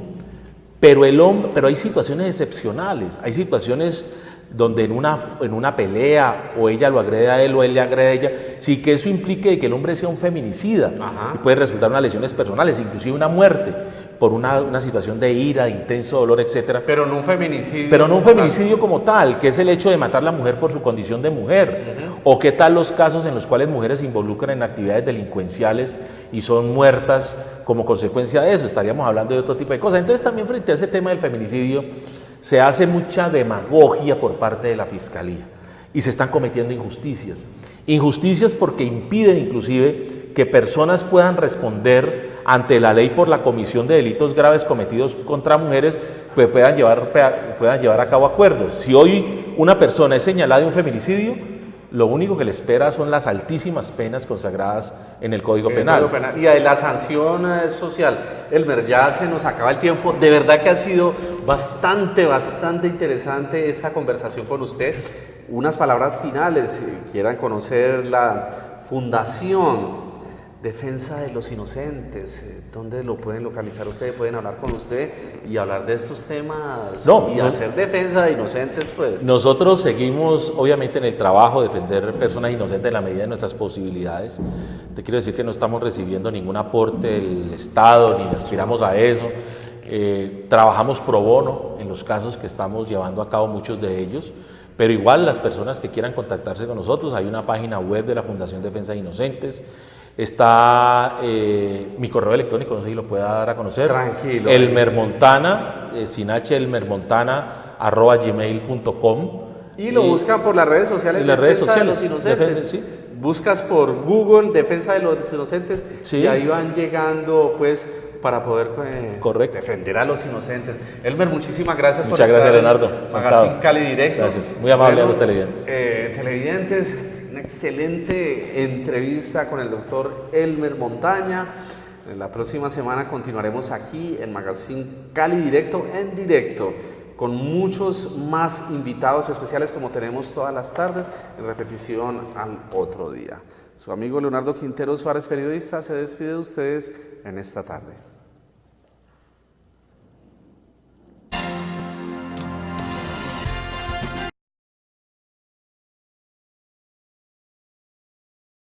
pero hay situaciones excepcionales, hay situaciones donde en una pelea o ella lo agrede a él o él le agrede a ella, sí que eso implique que el hombre sea un feminicida. Y puede resultar unas lesiones personales, inclusive una muerte por una situación de ira, de intenso dolor, etcétera. Pero no un feminicidio. Pero no un feminicidio como tal, que es el hecho de matar a la mujer por su condición de mujer. O qué tal los casos en los cuales mujeres se involucran en actividades delincuenciales y son muertas como consecuencia de eso. Estaríamos hablando de otro tipo de cosas. Entonces también frente a ese tema del feminicidio se hace mucha demagogia por parte de la Fiscalía y se están cometiendo injusticias. Injusticias porque impiden inclusive que personas puedan responder ante la ley por la comisión de delitos graves cometidos contra mujeres, pues puedan llevar a cabo acuerdos. Si hoy una persona es señalada de un feminicidio, lo único que le espera son las altísimas penas consagradas en el Código Penal. Y de la sanción social. Elmer, ya se nos acaba el tiempo. De verdad que ha sido bastante interesante esta conversación con usted. Unas palabras finales, si quieran conocer la Fundación Defensa de los Inocentes, ¿dónde lo pueden localizar ustedes? Pueden hablar con usted y hablar de estos temas hacer defensa de inocentes, pues. Nosotros seguimos, obviamente, en el trabajo, defender personas inocentes en la medida de nuestras posibilidades. Te quiero decir que no estamos recibiendo ningún aporte del Estado, ni aspiramos a eso. Trabajamos pro bono en los casos que estamos llevando a cabo, muchos de ellos. Pero igual las personas que quieran contactarse con nosotros, hay una página web de la Fundación Defensa de Inocentes. Está mi correo electrónico, no sé si lo pueda dar a conocer. Tranquilo. Elmermontana, sin h, elmermontana@gmail.com. Y lo buscan por las redes sociales. En las redes sociales. De los Inocentes. Sí. Buscas por Google Defensa de los Inocentes, sí, y ahí van llegando, pues, para poder defender a los inocentes. Elmer, muchísimas gracias. Muchas gracias, Leonardo. Magazine Cali Directo. Gracias. Muy amable a los televidentes. Televidentes, una excelente entrevista con el doctor Elmer Montaña. En la próxima semana continuaremos aquí en Magazine Cali Directo, en directo, con muchos más invitados especiales como tenemos todas las tardes, en repetición al otro día. Su amigo Leonardo Quintero Suárez, periodista, se despide de ustedes en esta tarde.